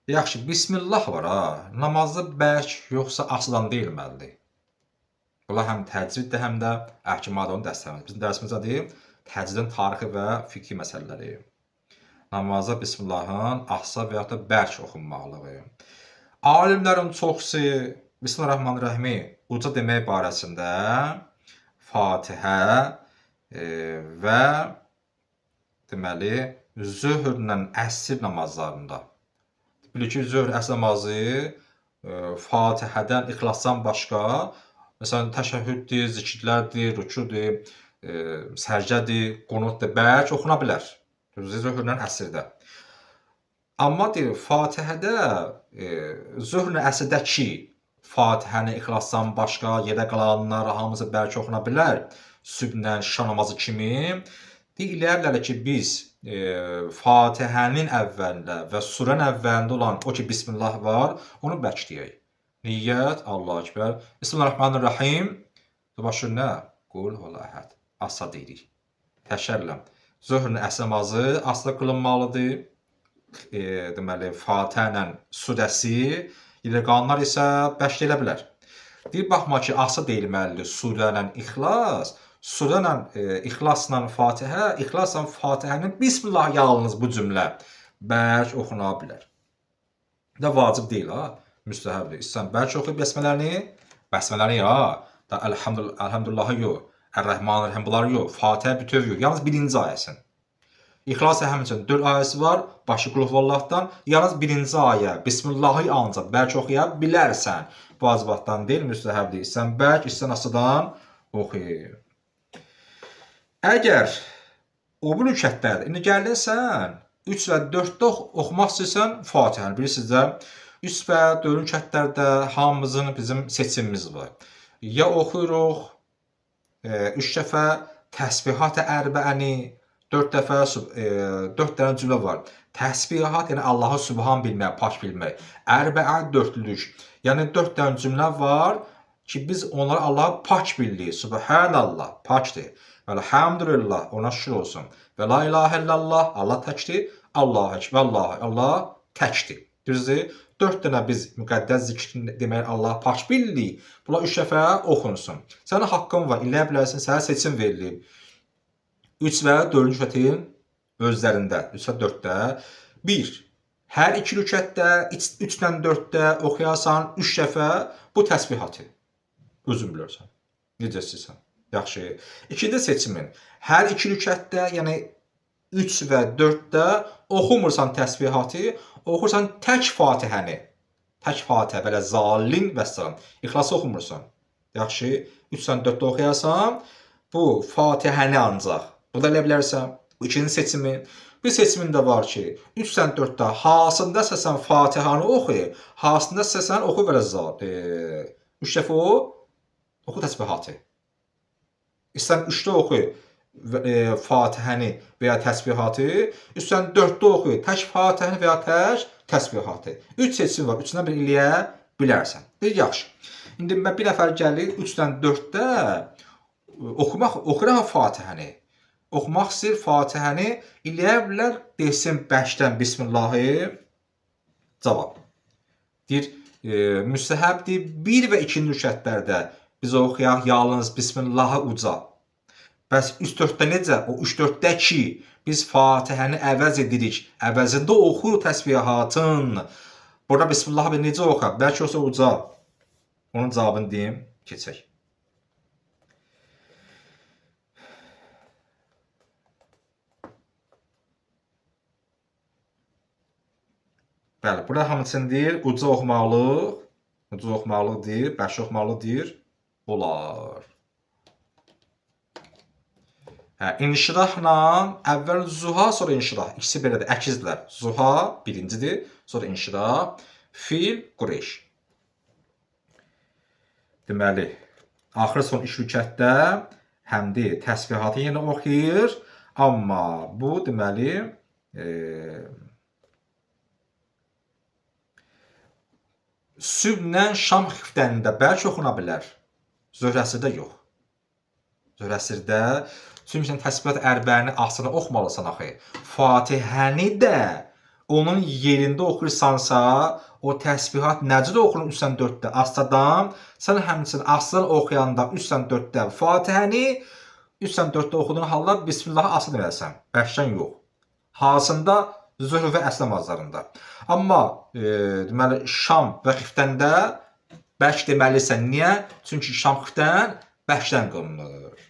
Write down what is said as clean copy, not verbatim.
Yaxşı, bismillah var ha. Namazda bərk yoxsa asıdan deyilməlidir. Bunlar həm təcriddir, həm də əhkamatın dəstəmizdir. Bizim dərsimiz nədir? Təcridin tarixi və fiqhi məsələləri. Namazda bismillahın asa və ya da bərk oxunmalığı. Alimlərin çoxusu Bismillahirrahmanirrahim uca demək barəsində Fatihə və deməli zöhrlə əsr namazlarında. Bilir ki, zöhr əsr namazı Fatihədən, İxlasdan başqa, məsələn, təşəhhüddür, zikirlərdir, rükudur, səcdədir, qunutdur, bərk oxuna bilər. Zöhrlə əsrdə. Amma deyir, Fatihədə, zöhrlə əsrdəki Fatihəni İxlasdan başqa yerə qalanlar hamısı bərk oxuna bilər. Sübhlə, şam namazı kimi. Deyirlər ki, biz Fatihənin əvvəlində və surənin əvvəlində olan o ki, Bismillah var, onu bərk deyək. Niyyət, Allah-u Ekber. Bismillahirrahmanirrahim. Başır nə? Qul huvallahu əhəd. Asa deyirik. Təkərrəm. Zöhrün əsr namazı asla qılınmalıdır. Deməli, Fatihə ilə surəsi, yerə qalanlar isə bərk deyilə bilər. Deyir, baxma ki, asa deyilməlidir surə ilə İxlas. Surə ilə İxlasla Fatihə, İxlasla Fatihənin Bismillah yalnız bu cümlə bərk oxuna bilər. Da vacib deyil ha, müstəhəbdir. İstəsən bərk oxuyub bəsmələni ya, da Elhamdülillahı yox, Ər-Rəhmanir-Rəhim bunları yox, Fatihə bütöv yox, yalnız birinci ayəsin. İxlas həmçinin 4 ayəsi var, başı Qul Huvallahdan, yalnız birinci ayə, Bismillahı ancaq bərk oxuya bilərsən. Vacibatdan deyil, müstəhəbdir. İstəsən bərk, istəsən asadan oxuyub. Əgər o bu rükətlərdə, indi gəlirsən 3 və 4-də oxumaq istəyirsən Fatihəni, bilirsiniz də 3 və 4 rükətlərdə hamımızın bizim seçimimiz var. Ya oxuyuruq 3 dəfə təsbihat-ı ərbəəni, 4 dəfə 4 dənə cümlə var. Təsbihat, yəni Allahı Subhan bilmək, pak bilmək. Ərbəə dörtlük, yəni 4 dənə cümlə var ki, biz onları Allahı pak bilirik. Subhanallah, pakdır. Elhamdülillah, ona şükür olsun. Və la ilahə illallah, Allah təkdir. Allahu Ekber, Allah təkdir. Düzdür? 4 dənə biz müqəddəs zikr demək Allah pak bilirik. Bunlar 3 dəfə oxunsun. Sənin haqqın var, ilə bilərsən, sənə seçim verilib. 3 və 4 rükətin özlərində, 3 və 4-də 1. Hər 2 rükətdə, 3-dən 4-də oxuyasan 3 dəfə bu təsbihatı. Özün bilirsən. Necə istəyirsən. Yaxşı. İkinci seçimin. Hər 2 rükətdə, yəni 3 və 4-də oxumursan təsbihatı, oxursan tək Fatihəni. Tək Fatihə, belə zalin və salam. İxlası oxumursan. Yaxşı. 3-dən 4-də oxuyasan, bu Fatihəni ancaq. Bu da elə bilərsən. Bu ikinci seçimin. Bir seçimin də var ki, 3-dən 4-də hasında səsən Fatihəni oxu, hasında səsən oxu belə zat. 3 dəfə oxu təsbihatı. İstən 3-də oxu Fatihəni və ya təsbihatı, üstən 4-də oxu tək Fatihəni və ya tək təsbihatı. 3 seçim var, 3-dən bir eləyə bilərsən. Yaxşı. İndi bir nəfər gəlir 3-dən 4-də oxuyur Fatihəni. Oxumaq istəyir Fatihəni, eləyə bilər, desin bərkdən Bismillahı. Cavab. Deyir, müstəhəbdir 1 və 2 rükətlərdə biz oxuyaq yalnız Bismillahı uca. Bəs 3-4-də necə? O 3-4-də ki, biz Fatihəni əvəz edirik. Əvəzində oxuyur təsbihatın. Burada Bismillahı necə oxuyaq? Bəlkə olsa uca. Onun cavabını deyim, keçək. Bəli, burada hamısını deyir, uca oxumaqlıq. Uca oxumaqlıq deyir, bəlkə oxumaqlıq deyir. Olar. İnşirahla əvvəl zuha, sonra inşirah. İkisi belədir, əkizdirlər. Zuha birincidir, sonra inşirah. Fil, Qureyş. Deməli, axır son 2 rükətdə həmdir təsbihatı yenə oxuyur. Amma bu deməli sübhlə şam xiftənində bəlkə oxuna bilər. Zöhrəsirdə yox. Zöhrəsirdə çünki sən təsbihat ərbəəni asını oxumalısan axı. Fatihəni də onun yerində oxuyursansa, o təsbihat necə oxunur 3/4-də astadan, sən həmçinin astadan oxuyanda 3/4-də Fatihəni 3/4-də oxuduğun halda Bismillahı asla deməlisən. Bərkdən yox. Hasında zöhr və əsr namazlarında. Amma deməli şam və xiftəndə bərk deməlisən. Niyə? Çünki şam xiftən bərkdən qılınır.